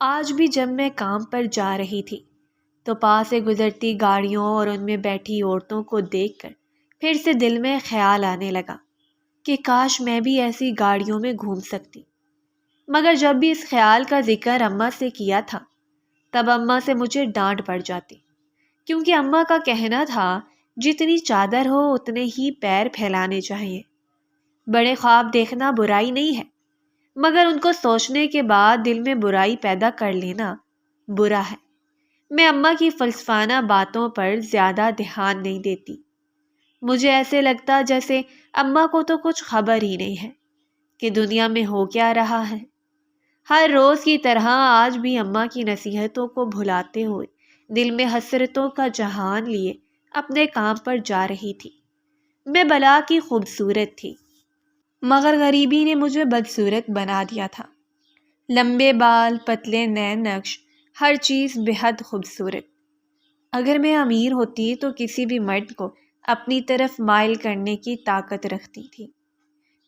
آج بھی جب میں کام پر جا رہی تھی تو پاس سے گزرتی گاڑیوں اور ان میں بیٹھی عورتوں کو دیکھ کر پھر سے دل میں خیال آنے لگا کہ کاش میں بھی ایسی گاڑیوں میں گھوم سکتی۔ مگر جب بھی اس خیال کا ذکر اماں سے کیا تھا تب اماں سے مجھے ڈانٹ پڑ جاتی، کیونکہ اماں کا کہنا تھا جتنی چادر ہو اتنے ہی پیر پھیلانے چاہیے۔ بڑے خواب دیکھنا برائی نہیں ہے، مگر ان کو سوچنے کے بعد دل میں برائی پیدا کر لینا برا ہے۔ میں اماں کی فلسفانہ باتوں پر زیادہ دھیان نہیں دیتی۔ مجھے ایسے لگتا جیسے اماں کو تو کچھ خبر ہی نہیں ہے کہ دنیا میں ہو کیا رہا ہے۔ ہر روز کی طرح آج بھی اماں کی نصیحتوں کو بھلاتے ہوئے دل میں حسرتوں کا جہان لیے اپنے کام پر جا رہی تھی۔ میں بلا کی خوبصورت تھی، مگر غریبی نے مجھے بدصورت بنا دیا تھا۔ لمبے بال، پتلے نین نقش، ہر چیز بے حد خوبصورت۔ اگر میں امیر ہوتی تو کسی بھی مرد کو اپنی طرف مائل کرنے کی طاقت رکھتی تھی۔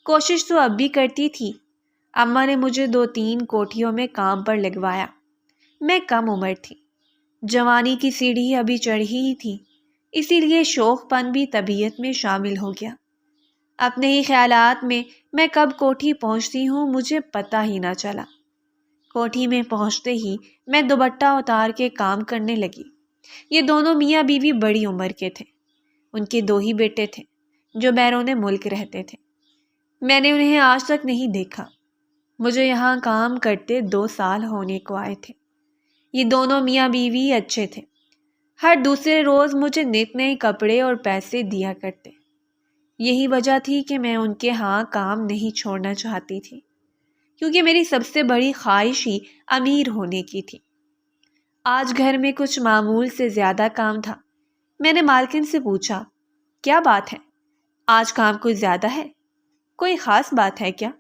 کوشش تو اب بھی کرتی تھی۔ اماں نے مجھے 2-3 کوٹھیوں میں کام پر لگوایا۔ میں کم عمر تھی، جوانی کی سیڑھی ابھی چڑھی ہی تھی، اسی لیے شوق پن بھی طبیعت میں شامل ہو گیا۔ اپنے ہی خیالات میں کب کوٹھی پہنچتی ہوں مجھے پتہ ہی نہ چلا۔ کوٹھی میں پہنچتے ہی میں دوپٹہ اتار کے کام کرنے لگی۔ یہ دونوں میاں بیوی بڑی عمر کے تھے۔ ان کے 2 ہی بیٹے تھے جو بیرون ملک رہتے تھے۔ میں نے انہیں آج تک نہیں دیکھا۔ مجھے یہاں کام کرتے 2 سال ہونے کو آئے تھے۔ یہ دونوں میاں بیوی اچھے تھے، ہر دوسرے روز مجھے نت نئے کپڑے اور پیسے دیا کرتے۔ یہی وجہ تھی کہ میں ان کے ہاں کام نہیں چھوڑنا چاہتی تھی، کیونکہ میری سب سے بڑی خواہش ہی امیر ہونے کی تھی۔ آج گھر میں کچھ معمول سے زیادہ کام تھا۔ میں نے مالکن سے پوچھا، کیا بات ہے؟ آج کام کچھ زیادہ ہے؟ کوئی خاص بات ہے کیا؟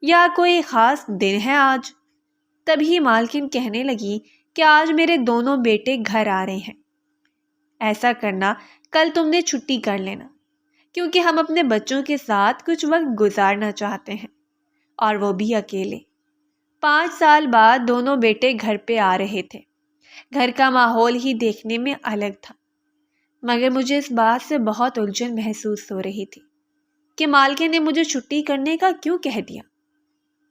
یا کوئی خاص دن ہے آج؟ تبھی مالکن کہنے لگی کہ آج میرے دونوں بیٹے گھر آ رہے ہیں۔ ایسا کرنا، کل تم نے چھٹی کر لینا، کیونکہ ہم اپنے بچوں کے ساتھ کچھ وقت گزارنا چاہتے ہیں، اور وہ بھی اکیلے۔ 5 سال بعد دونوں بیٹے گھر پہ آ رہے تھے۔ گھر کا ماحول ہی دیکھنے میں الگ تھا، مگر مجھے اس بات سے بہت الجھن محسوس ہو رہی تھی کہ مالکن نے مجھے چھٹی کرنے کا کیوں کہہ دیا۔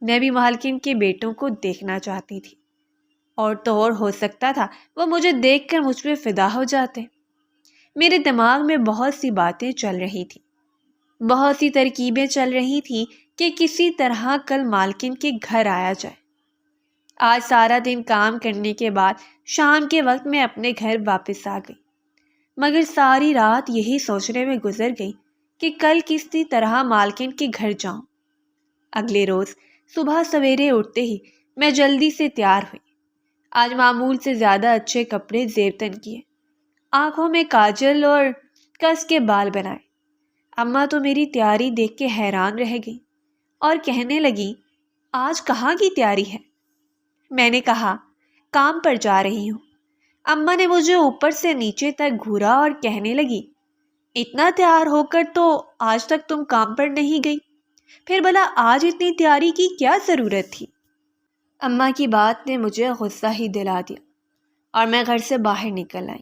میں بھی مالکن کے بیٹوں کو دیکھنا چاہتی تھی، اور تو اور ہو سکتا تھا وہ مجھے دیکھ کر مجھ پہ فدا ہو جاتے۔ میرے دماغ میں بہت سی باتیں چل رہی تھی، بہت سی ترکیبیں چل رہی تھیں کہ کسی طرح کل مالکن کے گھر آیا جائے۔ آج سارا دن کام کرنے کے بعد شام کے وقت میں اپنے گھر واپس آ گئی، مگر ساری رات یہی سوچنے میں گزر گئی کہ کل کسی طرح مالکن کے گھر جاؤں۔ اگلے روز صبح سویرے اٹھتے ہی میں جلدی سے تیار ہوئی۔ آج معمول سے زیادہ اچھے کپڑے زیبتن کیے، آنکھوں میں کاجل اور کس کے بال بنائے۔ اماں تو میری تیاری دیکھ کے حیران رہ گئی اور کہنے لگی، آج کہاں کی تیاری ہے؟ میں نے کہا، کام پر جا رہی ہوں۔ اماں نے مجھے اوپر سے نیچے تک گھورا اور کہنے لگی، اتنا تیار ہو کر تو آج تک تم کام پر نہیں گئی، پھر بھلا آج اتنی تیاری کی کیا ضرورت تھی؟ اماں کی بات نے مجھے غصہ ہی دلا دیا اور میں گھر سے باہر نکل آئی۔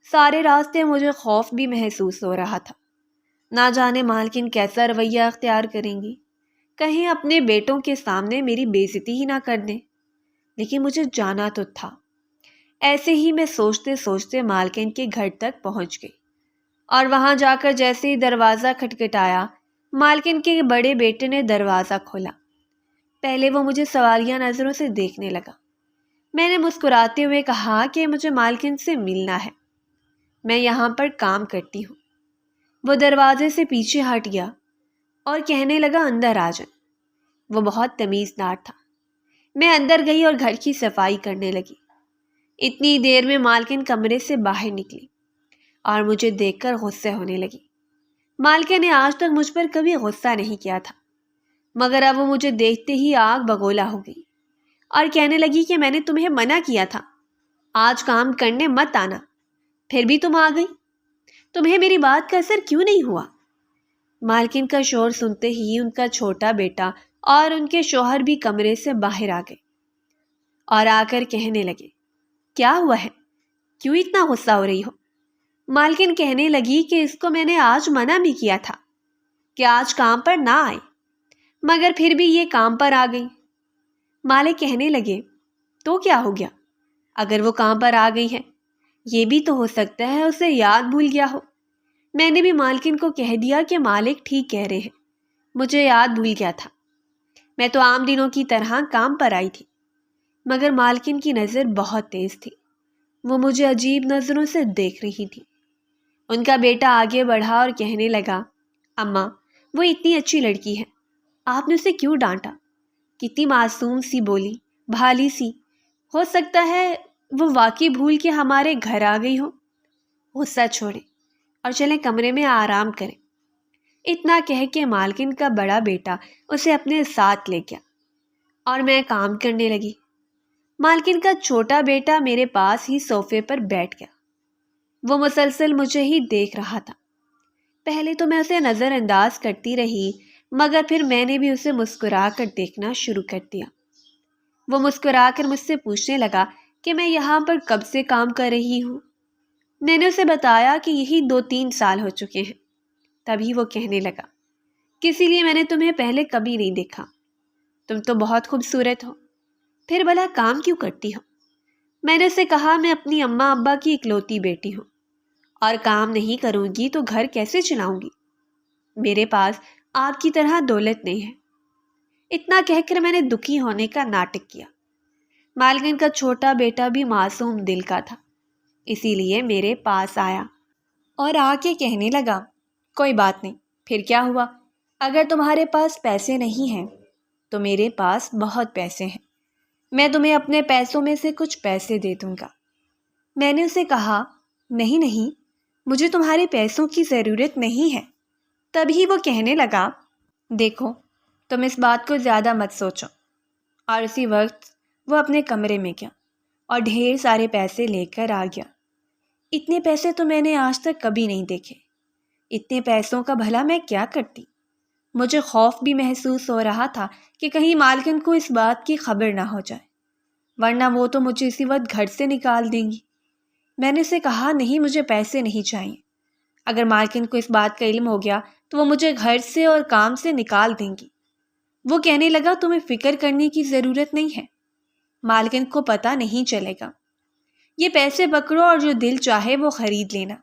سارے راستے مجھے خوف بھی محسوس ہو رہا تھا، نہ جانے مالکن کیسا رویہ اختیار کریں گی، کہیں اپنے بیٹوں کے سامنے میری بے عزتی ہی نہ کر دیں۔ لیکن مجھے جانا تو تھا۔ ایسے ہی میں سوچتے سوچتے مالکن کے گھر تک پہنچ گئی، اور وہاں جا کر جیسے ہی دروازہ کھٹکھٹایا، مالکن کے بڑے بیٹے نے دروازہ کھولا۔ پہلے وہ مجھے سوالیہ نظروں سے دیکھنے لگا۔ میں نے مسکراتے ہوئے کہا کہ مجھے مالکن سے ملنا ہے، میں یہاں پر کام کرتی ہوں۔ وہ دروازے سے پیچھے ہٹ گیا اور کہنے لگا، اندر آ جائیں۔ وہ بہت تمیزدار تھا۔ میں اندر گئی اور گھر کی صفائی کرنے لگی۔ اتنی دیر میں مالکن کمرے سے باہر نکلی اور مجھے دیکھ کر غصے ہونے لگی۔ مالکن نے آج تک مجھ پر کبھی غصہ نہیں کیا تھا، مگر اب وہ مجھے دیکھتے ہی آگ بگولا ہو گئی اور کہنے لگی کہ میں نے تمہیں منع کیا تھا آج کام کرنے مت آنا، پھر بھی تم آ گئی۔ تمہیں میری بات کا اثر کیوں نہیں ہوا؟ مالکن کا شور سنتے ہی ان کا چھوٹا بیٹا اور ان کے شوہر بھی کمرے سے باہر آ گئے اور آ کر کہنے لگے، کیا ہوا ہے؟ کیوں اتنا غصہ ہو رہی ہو؟ مالکن کہنے لگی کہ اس کو میں نے آج منع بھی کیا تھا کہ آج کام پر نہ آئے، مگر پھر بھی یہ کام پر آ گئی۔ مالک کہنے لگے، تو کیا ہو گیا؟ اگر وہ کام پر آ گئی ہے، یہ بھی تو ہو سکتا ہے اسے یاد بھول گیا ہو۔ میں نے بھی مالکن کو کہہ دیا کہ مالک ٹھیک کہہ رہے ہیں، مجھے یاد بھول گیا تھا، میں تو عام دنوں کی طرح کام پر آئی تھی۔ مگر مالکن کی نظر بہت تیز تھی، وہ مجھے عجیب نظروں سے دیکھ رہی تھی۔ ان کا بیٹا آگے بڑھا اور کہنے لگا، اماں، وہ اتنی اچھی لڑکی ہے، آپ نے اسے کیوں ڈانٹا؟ کتنی معصوم سی بولی، بھالی سی، ہو سکتا ہے وہ واقعی بھول کے ہمارے گھر آ گئی ہو۔ غصہ چھوڑیں اور چلیں کمرے میں آرام کریں۔ اتنا کہہ کے مالکن کا بڑا بیٹا اسے اپنے ساتھ لے گیا اور میں کام کرنے لگی۔ مالکن کا چھوٹا بیٹا میرے پاس ہی صوفے پر بیٹھ گیا۔ وہ مسلسل مجھے ہی دیکھ رہا تھا۔ پہلے تو میں اسے نظر انداز کرتی رہی، مگر پھر میں نے بھی اسے مسکرا کر دیکھنا شروع کر دیا۔ وہ مسکرا کر مجھ سے پوچھنے لگا کہ میں یہاں پر کب سے کام کر رہی ہوں۔ میں نے اسے بتایا کہ یہی 2-3 سال ہو چکے ہیں۔ تبھی وہ کہنے لگا، کسی لیے میں نے تمہیں پہلے کبھی نہیں دیکھا، تم تو بہت خوبصورت ہو، پھر بھلا کام کیوں کرتی ہو؟ میں نے اسے کہا، میں اپنی اماں ابا کی اکلوتی بیٹی ہوں، اور کام نہیں کروں گی تو گھر کیسے چلاؤں گی؟ میرے پاس آپ کی طرح دولت نہیں ہے۔ اتنا کہہ کر میں نے دکھی ہونے کا ناٹک کیا۔ مالکن کا چھوٹا بیٹا بھی معصوم دل کا تھا، اسی لیے میرے پاس آیا اور آ کے کہنے لگا، کوئی بات نہیں، پھر کیا ہوا؟ اگر تمہارے پاس پیسے نہیں ہیں تو میرے پاس بہت پیسے ہیں، میں تمہیں اپنے پیسوں میں سے کچھ پیسے دے دوں گا۔ میں نے اسے کہا، نہیں، مجھے تمہارے پیسوں کی ضرورت نہیں ہے۔ تبھی وہ کہنے لگا، دیکھو، تم اس بات کو زیادہ مت سوچو۔ اور اسی وقت وہ اپنے کمرے میں گیا اور ڈھیر سارے پیسے لے کر آ گیا۔ اتنے پیسے تو میں نے آج تک کبھی نہیں دیکھے۔ اتنے پیسوں کا بھلا میں کیا کرتی؟ مجھے خوف بھی محسوس ہو رہا تھا کہ کہیں مالکن کو اس بات کی خبر نہ ہو جائے، ورنہ وہ تو مجھے اسی وقت گھر سے نکال دیں گی۔ میں نے اسے کہا، نہیں، مجھے پیسے نہیں چاہیے۔ اگر مالکن کو اس بات کا علم ہو گیا تو وہ مجھے گھر سے اور کام سے نکال دیں گی۔ وہ کہنے لگا، تمہیں فکر کرنے کی ضرورت نہیں ہے، مالکن کو پتہ نہیں چلے گا۔ یہ پیسے پکڑو اور جو دل چاہے وہ خرید لینا۔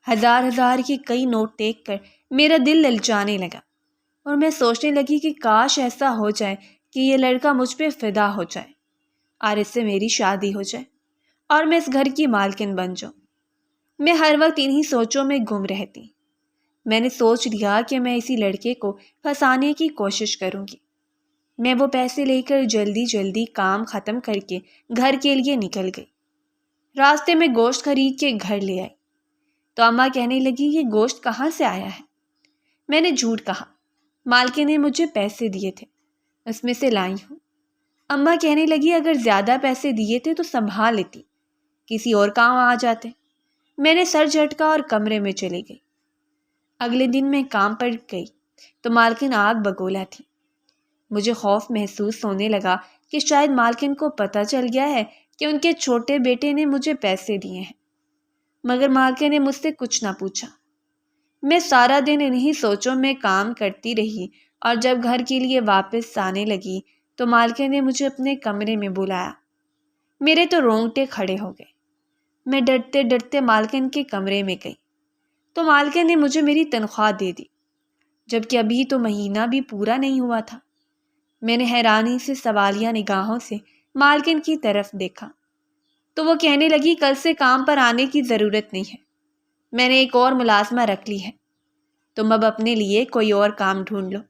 ہزار کے کئی نوٹ دیکھ کر میرا دل للچانے لگا اور میں سوچنے لگی کہ کاش ایسا ہو جائے کہ یہ لڑکا مجھ پہ فدا ہو جائے اور اس سے میری شادی ہو جائے اور میں اس گھر کی مالکن بن جاؤں۔ میں ہر وقت انہی سوچوں میں گم رہتی۔ میں نے سوچ لیا کہ میں اسی لڑکے کو پھنسانے کی کوشش کروں گی۔ میں وہ پیسے لے کر جلدی کام ختم کر کے گھر کے لیے نکل گئی۔ راستے میں گوشت خرید کے گھر لے آئی تو اماں کہنے لگی، یہ گوشت کہاں سے آیا ہے؟ میں نے جھوٹ کہا، مالکن نے مجھے پیسے دیے تھے، اس میں سے لائی ہوں۔ اماں کہنے لگی، اگر زیادہ پیسے دیے تھے تو سنبھال لیتی، کسی اور کام آ جاتے۔ میں نے سر جھٹکا اور کمرے میں چلی گئی۔ اگلے دن میں کام پر گئی تو مالکن آگ بگولا تھی۔ مجھے خوف محسوس ہونے لگا کہ شاید مالکن کو پتہ چل گیا ہے کہ ان کے چھوٹے بیٹے نے مجھے پیسے دیے ہیں، مگر مالکن نے مجھ سے کچھ نہ پوچھا۔ میں سارا دن انہی سوچوں میں کام کرتی رہی اور جب گھر کے لیے واپس آنے لگی تو مالکن نے مجھے اپنے کمرے میں بلایا۔ میرے تو رونگٹے کھڑے ہو گئے۔ میں ڈرتے مالکن کے کمرے میں گئی تو مالکن نے مجھے میری تنخواہ دے دی، جبکہ ابھی تو مہینہ بھی پورا نہیں ہوا تھا۔ میں نے حیرانی سے سوالیہ نگاہوں سے مالکن کی طرف دیکھا تو وہ کہنے لگی، کل سے کام پر آنے کی ضرورت نہیں ہے، میں نے ایک اور ملازمہ رکھ لی ہے، تم اب اپنے لیے کوئی اور کام ڈھونڈ لو۔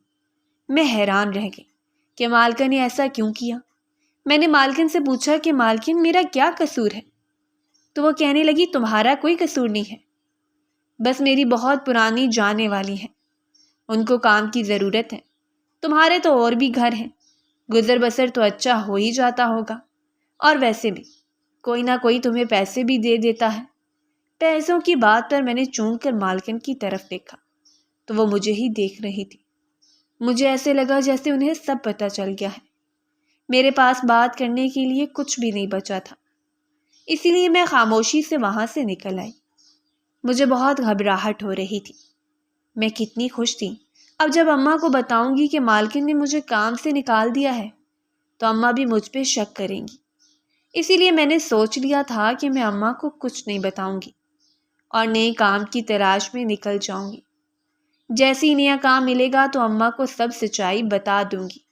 میں حیران رہ گئی کہ مالکن نے ایسا کیوں کیا۔ میں نے مالکن سے پوچھا کہ مالکن، میرا کیا قصور ہے؟ تو وہ کہنے لگی، تمہارا کوئی قصور نہیں ہے، بس میری بہت پرانی جانے والی ہیں، ان کو کام کی ضرورت ہے، تمہارے تو اور بھی گھر ہیں، گزر بسر تو اچھا ہو ہی جاتا ہوگا، اور ویسے بھی کوئی نہ کوئی تمہیں پیسے بھی دے دیتا ہے۔ پیسوں کی بات پر میں نے چونک کر مالکن کی طرف دیکھا تو وہ مجھے ہی دیکھ رہی تھی۔ مجھے ایسے لگا جیسے انہیں سب پتہ چل گیا ہے۔ میرے پاس بات کرنے کے لیے کچھ بھی نہیں بچا تھا، اسی لیے میں خاموشی سے وہاں سے نکل آئی۔ مجھے بہت گھبراہٹ ہو رہی تھی۔ میں کتنی خوش تھی۔ اب جب اماں کو بتاؤں گی کہ مالکن نے مجھے کام سے نکال دیا ہے تو اماں بھی مجھ پہ شک کریں گی، اسی لیے میں نے سوچ لیا تھا کہ میں اماں کو کچھ نہیں بتاؤں گی اور نئے کام کی تلاش میں نکل جاؤں گی۔ جیسے ہی نیا کام ملے گا تو اماں کو سب سچائی بتا دوں گی۔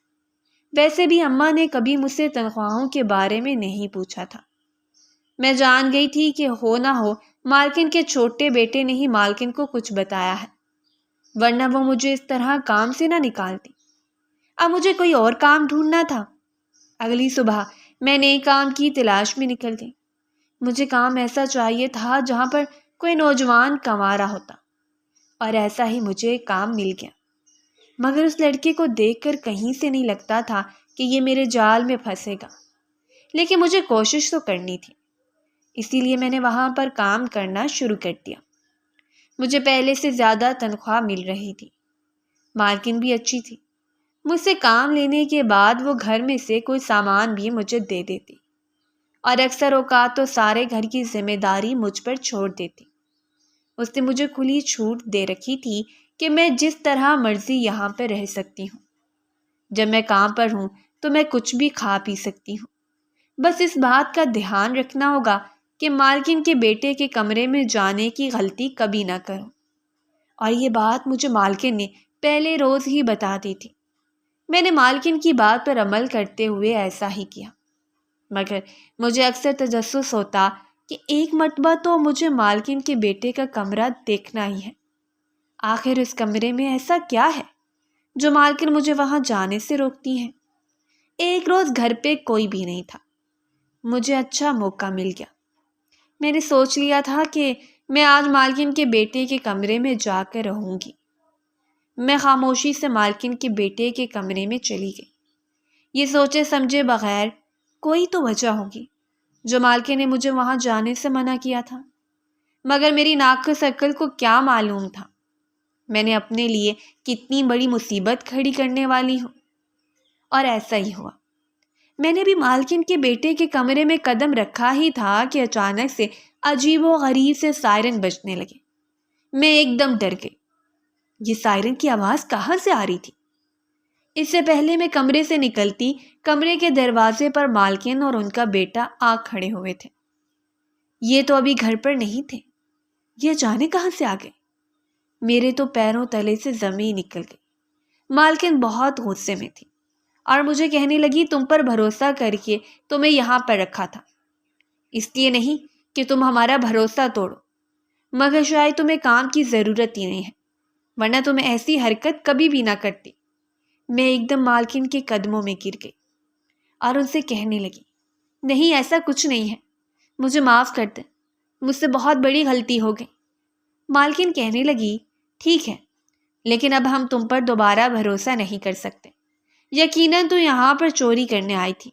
ویسے بھی اماں نے کبھی مجھ سے تنخواہوں کے بارے میں نہیں پوچھا تھا۔ میں جان گئی تھی کہ ہو نہ ہو مالکن کے چھوٹے بیٹے نے ہی مالکن کو کچھ بتایا ہے، ورنہ وہ مجھے اس طرح کام سے نہ نکالتی۔ اب مجھے کوئی اور کام ڈھونڈنا تھا۔ اگلی صبح میں نئے کام کی تلاش میں نکل گئی۔ مجھے کام ایسا چاہیے تھا جہاں پر کوئی نوجوان کما رہا ہوتا، اور ایسا ہی مجھے کام مل گیا۔ مگر اس لڑکے کو دیکھ کر کہیں سے نہیں لگتا تھا کہ یہ میرے جال میں پھنسے گا، لیکن مجھے کوشش تو کرنی تھی، اسی لیے میں نے وہاں پر کام کرنا شروع کر دیا۔ مجھے پہلے سے زیادہ تنخواہ مل رہی تھی، مالکن بھی اچھی تھی۔ مجھ سے کام لینے کے بعد وہ گھر میں سے کوئی سامان بھی مجھے دے دیتی اور اکثر اوقات تو سارے گھر کی ذمہ داری مجھ پر چھوڑ دیتی۔ اس نے مجھے کھلی چھوٹ دے رکھی تھی کہ میں جس طرح مرضی یہاں پہ رہ سکتی ہوں۔ جب میں کام پر ہوں تو میں کچھ بھی کھا پی سکتی ہوں، بس اس بات کا دھیان رکھنا ہوگا کہ مالکن کے بیٹے کے کمرے میں جانے کی غلطی کبھی نہ کروں۔ اور یہ بات مجھے مالکن نے پہلے روز ہی بتا دی تھی۔ میں نے مالکن کی بات پر عمل کرتے ہوئے ایسا ہی کیا، مگر مجھے اکثر تجسس ہوتا کہ ایک مرتبہ تو مجھے مالکن کے بیٹے کا کمرہ دیکھنا ہی ہے۔ آخر اس کمرے میں ایسا کیا ہے جو مالکن مجھے وہاں جانے سے روکتی ہے؟ ایک روز گھر پہ کوئی بھی نہیں تھا۔ مجھے اچھا موقع مل گیا۔ میں نے سوچ لیا تھا کہ میں آج مالکن کے بیٹے کے کمرے میں جا کر رہوں گی۔ میں خاموشی سے مالکن کے بیٹے کے کمرے میں چلی گئی، یہ سوچے سمجھے بغیر کوئی تو وجہ ہوگی جو مالکن نے مجھے وہاں جانے سے منع کیا تھا، مگر میری ناقص عقل کو کیا معلوم تھا میں نے اپنے لیے کتنی بڑی مصیبت کھڑی کرنے والی ہوں۔ اور ایسا ہی ہوا۔ میں نے بھی مالکن کے بیٹے کے کمرے میں قدم رکھا ہی تھا کہ اچانک سے عجیب و غریب سے سائرن بجنے لگے۔ میں ایک دم ڈر گئی۔ یہ سائرن کی آواز کہاں سے آ رہی تھی؟ اس سے پہلے میں کمرے سے نکلتی، کمرے کے دروازے پر مالکن اور ان کا بیٹا آ کھڑے ہوئے تھے۔ یہ تو ابھی گھر پر نہیں تھے، یہ جانے کہاں سے آ گئے؟ میرے تو پیروں تلے سے زمین نکل گئی۔ مالکن بہت غصے میں تھی اور مجھے کہنے لگی تم پر بھروسہ کر کے تمہیں یہاں پر رکھا تھا، اس لیے نہیں کہ تم ہمارا بھروسہ توڑو، مگر شاید تمہیں کام کی ضرورت ہی نہیں ہے، ورنہ تم ایسی حرکت کبھی بھی نہ کرتی۔ میں ایک دم مالکن کے قدموں میں گر گئی اور ان سے کہنے لگی نہیں، ایسا کچھ نہیں ہے، مجھے معاف کر دیں، مجھ سے بہت بڑی غلطی ہو گئی۔ مالکن کہنے لگی ٹھیک ہے، لیکن اب ہم تم پر دوبارہ بھروسہ نہیں کر سکتے، یقیناً تو یہاں پر چوری کرنے آئی تھی۔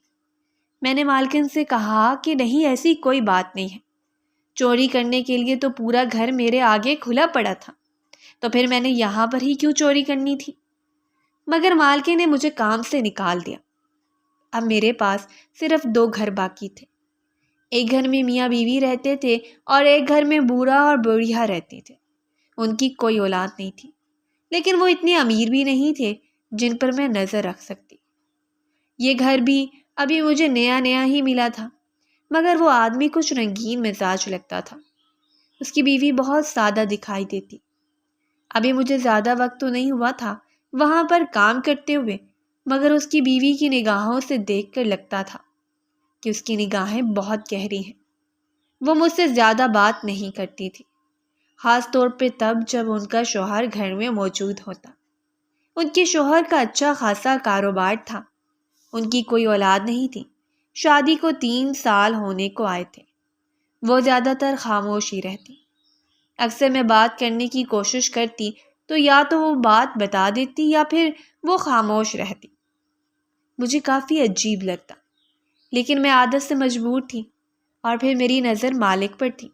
میں نے مالکن سے کہا کہ نہیں، ایسی کوئی بات نہیں ہے، چوری کرنے کے لیے تو پورا گھر میرے آگے کھلا پڑا تھا، تو پھر میں نے یہاں پر ہی کیوں چوری کرنی تھی؟ مگر مالکن نے مجھے کام سے نکال دیا۔ اب میرے پاس صرف 2 گھر باقی تھے۔ ایک گھر میں میاں بیوی رہتے تھے اور ایک گھر میں بوڑھا اور بوڑھیا رہتے تھے۔ ان کی کوئی اولاد نہیں تھی، لیکن وہ اتنے امیر بھی نہیں تھے جن پر میں نظر رکھ سکتی۔ یہ گھر بھی ابھی مجھے نیا نیا ہی ملا تھا، مگر وہ آدمی کچھ رنگین مزاج لگتا تھا۔ اس کی بیوی بہت سادہ دکھائی دیتی۔ ابھی مجھے زیادہ وقت تو نہیں ہوا تھا وہاں پر کام کرتے ہوئے، مگر اس کی بیوی کی نگاہوں سے دیکھ کر لگتا تھا کہ اس کی نگاہیں بہت گہری ہیں۔ وہ مجھ سے زیادہ بات نہیں کرتی تھی، خاص طور پہ تب جب ان کا شوہر گھر میں موجود ہوتا۔ ان کے شوہر کا اچھا خاصا کاروبار تھا، ان کی کوئی اولاد نہیں تھی، شادی کو 3 سال ہونے کو آئے تھے۔ وہ زیادہ تر خاموش ہی رہتی۔ اکثر میں بات کرنے کی کوشش کرتی تو یا تو وہ بات بتا دیتی یا پھر وہ خاموش رہتی۔ مجھے کافی عجیب لگتا، لیکن میں عادت سے مجبور تھی، اور پھر میری نظر مالک پر تھی۔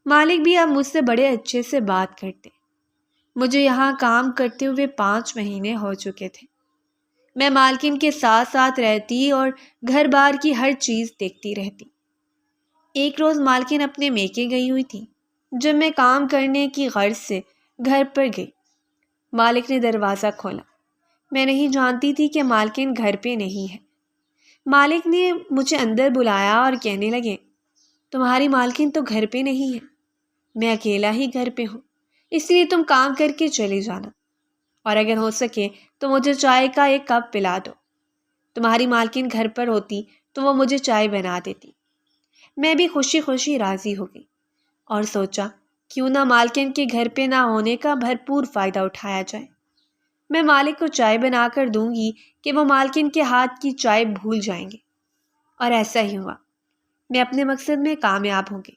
مالک بھی اب مجھ سے بڑے اچھے سے بات کرتے۔ مجھے یہاں کام کرتے ہوئے 5 مہینے ہو چکے تھے۔ میں مالکن کے ساتھ ساتھ رہتی اور گھر بار کی ہر چیز دیکھتی رہتی۔ ایک روز مالکن اپنے میکے گئی ہوئی تھی، جب میں کام کرنے کی غرض سے گھر پر گئی۔ مالک نے دروازہ کھولا۔ میں نہیں جانتی تھی کہ مالکن گھر پہ نہیں ہے۔ مالک نے مجھے اندر بلایا اور کہنے لگے، تمہاری مالکن تو گھر پہ نہیں ہے، میں اکیلا ہی گھر پہ ہوں، اس لیے تم کام کر کے چلے جانا، اور اگر ہو سکے تو مجھے چائے کا ایک کپ پلا دو۔ تمہاری مالکن گھر پر ہوتی تو وہ مجھے چائے بنا دیتی۔ میں بھی خوشی خوشی راضی ہو گئی اور سوچا کیوں نہ مالکن کے گھر پہ نہ ہونے کا بھرپور فائدہ اٹھایا جائے۔ میں مالک کو چائے بنا کر دوں گی کہ وہ مالکن کے ہاتھ کی چائے بھول جائیں گے، اور ایسا ہی ہوا۔ میں اپنے مقصد میں کامیاب ہوں گی۔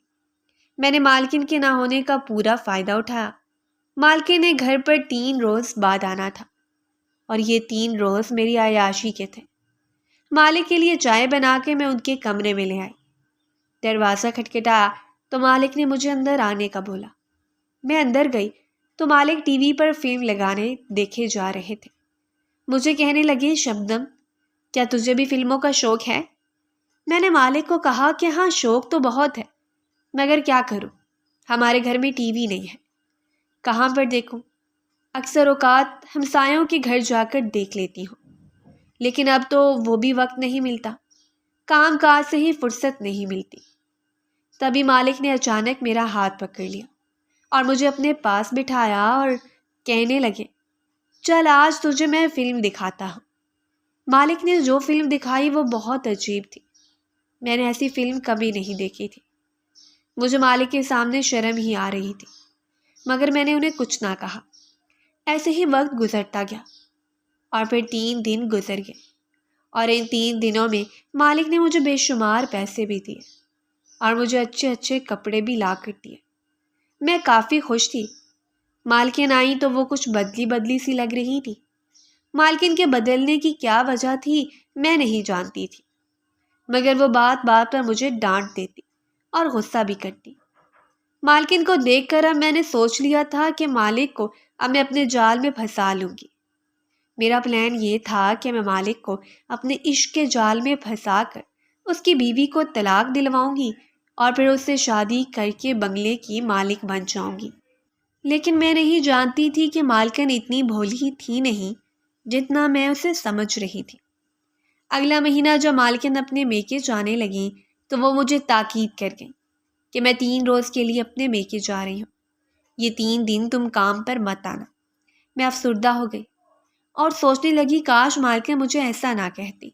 میں نے مالکن کے نہ ہونے کا پورا فائدہ اٹھایا۔ مالکن نے گھر پر 3 روز بعد آنا تھا، اور یہ 3 روز میری عیاشی کے تھے۔ مالک کے لیے چائے بنا کے میں ان کے کمرے میں لے آئی۔ دروازہ کھٹکھٹایا تو مالک نے مجھے اندر آنے کا بولا۔ میں اندر گئی تو مالک ٹی وی پر فلم لگانے دیکھے جا رہے تھے۔ مجھے کہنے لگے، شبنم، کیا تجھے بھی فلموں کا شوق ہے؟ میں نے مالک کو کہا کہ ہاں، شوق تو بہت ہے، مگر کیا کروں، ہمارے گھر میں ٹی وی نہیں ہے، کہاں پر دیکھوں؟ اکثر اوقات ہمسایوں کے گھر جا کر دیکھ لیتی ہوں، لیکن اب تو وہ بھی وقت نہیں ملتا، کام کاج سے ہی فرصت نہیں ملتی۔ تبھی مالک نے اچانک میرا ہاتھ پکڑ لیا اور مجھے اپنے پاس بٹھایا اور کہنے لگے، چل آج تجھے میں فلم دکھاتا ہوں۔ مالک نے جو فلم دکھائی وہ بہت عجیب تھی۔ میں نے ایسی فلم کبھی نہیں دیکھی تھی۔ مجھے مالک کے سامنے شرم ہی آ رہی تھی، مگر میں نے انہیں کچھ نہ کہا۔ ایسے ہی وقت گزرتا گیا اور پھر 3 دن گزر گئے، اور ان 3 دنوں میں مالک نے مجھے بے شمار پیسے بھی دیے اور مجھے اچھے اچھے کپڑے بھی لا کر دیے۔ میں کافی خوش تھی۔ مالکن آئیں تو وہ کچھ بدلی بدلی سی لگ رہی تھی۔ مالکن کے بدلنے کی کیا وجہ تھی میں نہیں جانتی تھی، مگر وہ بات بات پر مجھے ڈانٹ دیتی اور غصہ بھی کرتی۔ مالکن کو دیکھ کر اب میں نے سوچ لیا تھا کہ مالک کو اب میں اپنے جال میں پھنسا لوں گی۔ میرا پلان یہ تھا کہ میں مالک کو اپنے عشق کے جال میں پھنسا کر اس کی بیوی کو طلاق دلواؤں گی اور پھر اس سے شادی کر کے بنگلے کی مالک بن جاؤں گی۔ لیکن میں نہیں جانتی تھی کہ مالکن اتنی بھولی تھی نہیں جتنا میں اسے سمجھ رہی تھی۔ اگلا مہینہ جب مالکن اپنے میکے جانے لگیں تو وہ مجھے تاکید کر گئیں کہ میں 3 روز کے لیے اپنے میکے جا رہی ہوں، یہ 3 دن تم کام پر مت آنا۔ میں افسردہ ہو گئی اور سوچنے لگی کاش مالکن مجھے ایسا نہ کہتی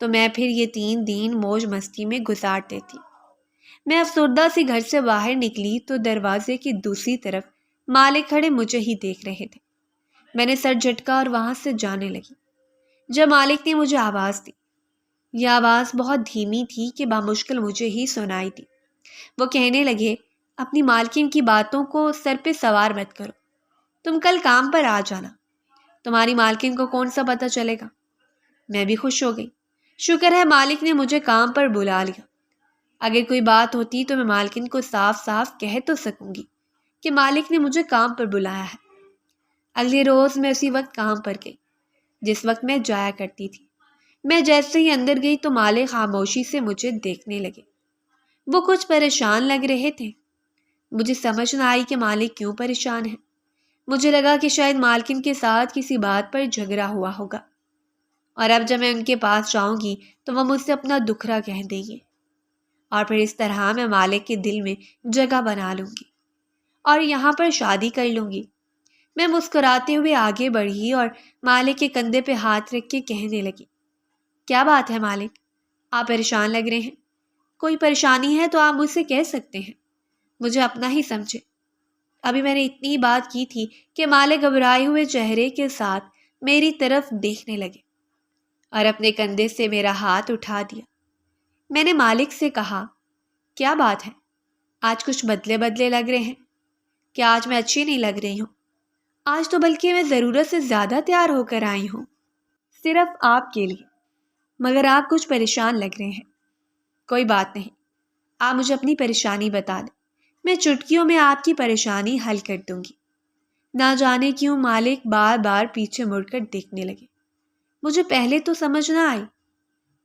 تو میں پھر یہ 3 دن موج مستی میں گزار دیتی۔ میں افسردہ سی گھر سے باہر نکلی تو دروازے کی دوسری طرف مالک کھڑے مجھے ہی دیکھ رہے تھے۔ میں نے سر جھٹکا اور وہاں سے جانے لگی جب مالک نے مجھے آواز دی۔ یہ آواز بہت دھیمی تھی کہ بامشکل مجھے ہی سنائی دی۔ وہ کہنے لگے، اپنی مالکن کی باتوں کو سر پہ سوار مت کرو، تم کل کام پر آ جانا، تمہاری مالکن کو کون سا پتہ چلے گا۔ میں بھی خوش ہو گئی، شکر ہے مالک نے مجھے کام پر بلا لیا۔ اگر کوئی بات ہوتی تو میں مالکن کو صاف صاف کہہ تو سکوں گی کہ مالک نے مجھے کام پر بلایا ہے۔ اگلے روز میں اسی وقت کام پر گئی جس وقت میں جایا کرتی تھی۔ میں جیسے ہی اندر گئی تو مالک خاموشی سے مجھے دیکھنے لگے۔ وہ کچھ پریشان لگ رہے تھے۔ مجھے سمجھ نہ آئی کہ مالک کیوں پریشان ہے۔ مجھے لگا کہ شاید مالکن کے ساتھ کسی بات پر جھگڑا ہوا ہوگا، اور اب جب میں ان کے پاس جاؤں گی تو وہ مجھ سے اپنا دکھرا کہہ دیں گے، اور پھر اس طرح میں مالک کے دل میں جگہ بنا لوں گی اور یہاں پر شادی کر لوں گی۔ میں مسکراتے ہوئے آگے بڑھی اور مالک کے کندھے پہ ہاتھ رکھ کے کہنے لگی، کیا بات ہے مالک، آپ پریشان لگ رہے ہیں؟ کوئی پریشانی ہے تو آپ مجھ سے کہہ سکتے ہیں، مجھے اپنا ہی سمجھے۔ ابھی میں نے اتنی بات کی تھی کہ مالک گھبرائے ہوئے چہرے کے ساتھ میری طرف دیکھنے لگے اور اپنے کندھے سے میرا ہاتھ اٹھا دیا۔ میں نے مالک سے کہا، کیا بات ہے، آج کچھ بدلے بدلے لگ رہے ہیں، کیا آج میں اچھی نہیں لگ رہی ہوں؟ آج تو بلکہ میں ضرورت سے زیادہ تیار ہو کر آئی ہوں، صرف آپ کے لیے، مگر آپ کچھ پریشان لگ رہے ہیں۔ کوئی بات نہیں، آپ مجھے اپنی پریشانی بتا دیں، میں چٹکیوں میں آپ کی پریشانی حل کر دوں گی۔ نہ جانے کیوں مالک بار بار پیچھے مڑ کر دیکھنے لگے۔ مجھے پہلے تو سمجھ نہ آئی،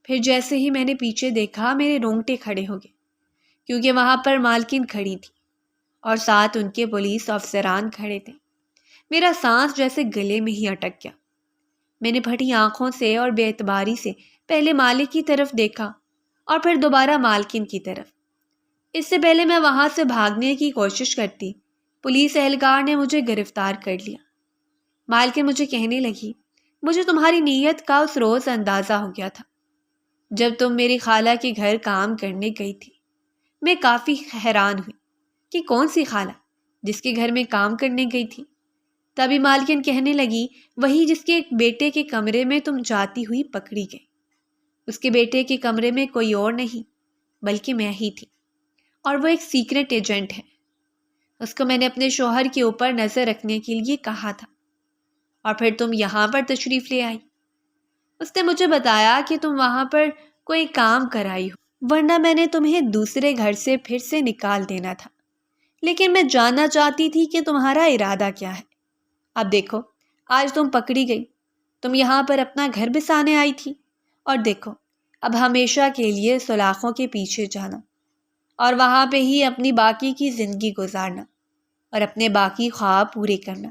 پھر جیسے ہی میں نے پیچھے دیکھا میرے رونگٹے کھڑے ہو گئے، کیونکہ وہاں پر مالکن کھڑی تھی اور ساتھ ان کے پولیس افسران کھڑے تھے۔ میرا سانس جیسے گلے میں ہی اٹک گیا۔ میں نے پھٹی آنکھوں سے اور بے اعتباری سے پہلے مالک کی طرف دیکھا اور پھر دوبارہ مالکن کی طرف۔ اس سے پہلے میں وہاں سے بھاگنے کی کوشش کرتی، پولیس اہلکار نے مجھے گرفتار کر لیا۔ مالکن مجھے کہنے لگی، مجھے تمہاری نیت کا اس روز اندازہ ہو گیا تھا جب تم میری خالہ کے گھر کام کرنے گئی تھی۔ میں کافی حیران ہوئی کہ کون سی خالہ جس کے گھر میں کام کرنے گئی تھی؟ تبھی مالکن کہنے لگی، وہی جس کے بیٹے کے کمرے میں تم جاتی ہوئی پکڑی گئی۔ اس کے بیٹے کے کمرے میں کوئی اور نہیں بلکہ میں ہی تھی، اور وہ ایک سیکرٹ ایجنٹ ہے۔ اس کو میں نے اپنے شوہر کے اوپر نظر رکھنے کے لیے کہا تھا، اور پھر تم یہاں پر تشریف لے آئی۔ اس نے مجھے بتایا کہ تم وہاں پر کوئی کام کرائی ہو، ورنہ میں نے تمہیں دوسرے گھر سے پھر سے نکال دینا تھا۔ لیکن میں جاننا چاہتی تھی کہ تمہارا ارادہ کیا ہے۔ اب دیکھو، آج تم پکڑی گئی، تم یہاں پر اپنا گھر بسانے آئی تھی، اور دیکھو اب ہمیشہ کے لیے سلاخوں کے پیچھے جانا اور وہاں پہ ہی اپنی باقی کی زندگی گزارنا اور اپنے باقی خواب پورے کرنا۔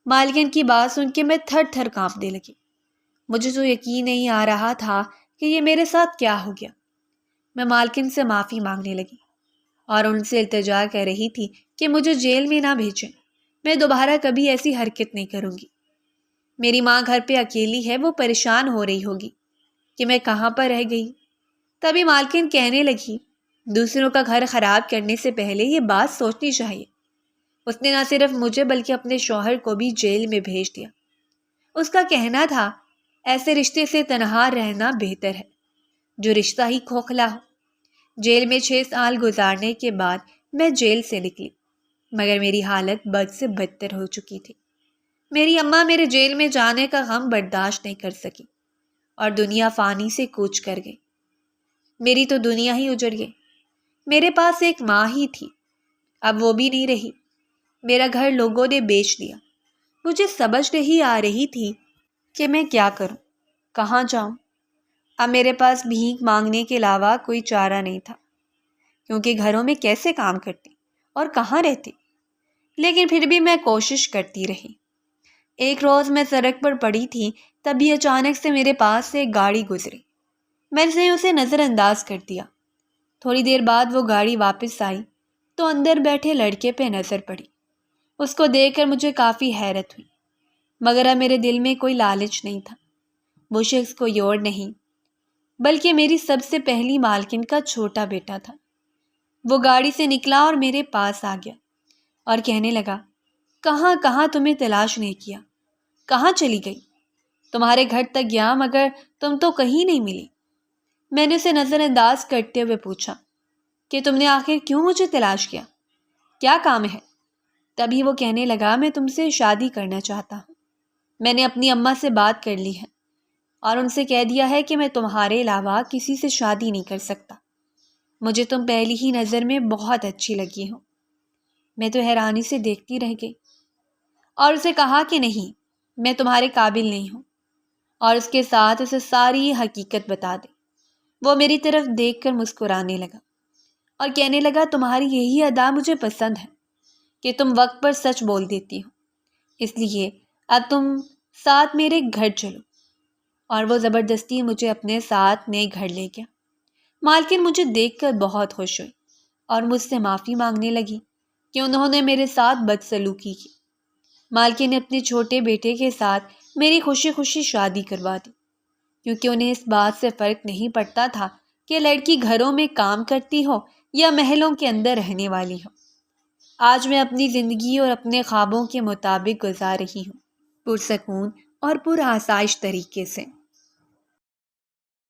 مالکن کی بات سن کے میں تھر تھر کانپنے لگی۔ مجھے تو یقین نہیں آ رہا تھا کہ یہ میرے ساتھ کیا ہو گیا۔ میں مالکن سے معافی مانگنے لگی اور ان سے التجا کر رہی تھی کہ مجھے جیل میں نہ بھیجیں، میں دوبارہ کبھی ایسی حرکت نہیں کروں گی۔ میری ماں گھر پہ اکیلی ہے، وہ پریشان ہو رہی ہوگی کہ میں کہاں پر رہ گئی۔ تبھی مالکن کہنے لگی، دوسروں کا گھر خراب کرنے سے پہلے یہ بات سوچنی چاہیے۔ اس نے نہ صرف مجھے بلکہ اپنے شوہر کو بھی جیل میں بھیج دیا۔ اس کا کہنا تھا، ایسے رشتے سے تنہا رہنا بہتر ہے جو رشتہ ہی کھوکھلا ہو۔ جیل میں 6 سال گزارنے کے بعد میں جیل سے نکلی، مگر میری حالت بد سے بدتر ہو چکی تھی۔ میری اماں میرے جیل میں جانے کا غم برداشت نہیں کر سکی اور دنیا فانی سے کوچ کر گئی۔ میری تو دنیا ہی اجڑ گئی۔ میرے پاس ایک ماں ہی تھی، اب وہ بھی نہیں رہی۔ میرا گھر لوگوں نے بیچ دیا۔ مجھے سمجھ نہیں آ رہی تھی کہ میں کیا کروں، کہاں جاؤں۔ اب میرے پاس بھیک مانگنے کے علاوہ کوئی چارہ نہیں تھا، کیونکہ گھروں میں کیسے کام کرتی اور کہاں رہتی۔ لیکن پھر بھی میں کوشش کرتی رہی۔ ایک روز میں سڑک پر پڑی تھی، تبھی اچانک سے میرے پاس سے ایک گاڑی گزری۔ میں نے اسے نظر انداز کر دیا۔ تھوڑی دیر بعد وہ گاڑی واپس آئی تو اندر بیٹھے لڑکے پہ نظر پڑی۔ اس کو دیکھ کر مجھے کافی حیرت ہوئی، مگر اب میرے دل میں کوئی لالچ نہیں تھا۔ وہ شخص کوئی اور نہیں بلکہ میری سب سے پہلی مالکن کا چھوٹا بیٹا تھا۔ وہ گاڑی سے نکلا اور میرے پاس آ گیا اور کہنے لگا، کہاں کہاں تمہیں تلاش نہیں کیا، کہاں چلی گئی؟ تمہارے گھر تک گیا مگر تم تو کہیں نہیں ملی۔ میں نے اسے نظر انداز کرتے ہوئے پوچھا کہ تم نے آخر کیوں مجھے تلاش کیا، کیا کام ہے؟ تبھی وہ کہنے لگا، میں تم سے شادی کرنا چاہتا ہوں۔ میں نے اپنی اماں سے بات کر لی ہے اور ان سے کہہ دیا ہے کہ میں تمہارے علاوہ کسی سے شادی نہیں کر سکتا۔ مجھے تم پہلی ہی نظر میں بہت اچھی لگی ہو۔ میں تو حیرانی سے دیکھتی رہ گئی اور اسے کہا کہ نہیں، میں تمہارے قابل نہیں ہوں، اور اس کے ساتھ اسے ساری حقیقت بتا دی۔ وہ میری طرف دیکھ کر مسکرانے لگا اور کہنے لگا، تمہاری یہی ادا مجھے پسند ہے کہ تم وقت پر سچ بول دیتی ہو، اس لیے اب تم ساتھ میرے گھر چلو۔ اور وہ زبردستی مجھے اپنے ساتھ نئے گھر لے گیا۔ مالکن مجھے دیکھ کر بہت خوش ہوئی اور مجھ سے معافی مانگنے لگی کہ انہوں نے میرے ساتھ بدسلوکی کی۔ مالکن نے اپنے چھوٹے بیٹے کے ساتھ میری خوشی خوشی شادی کروا دی، کیونکہ انہیں اس بات سے فرق نہیں پڑتا تھا کہ لڑکی گھروں میں کام کرتی ہو یا محلوں کے اندر رہنے والی ہو۔ آج میں اپنی زندگی اور اپنے خوابوں کے مطابق گزار رہی ہوں، پرسکون اور پرآسائش طریقے سے۔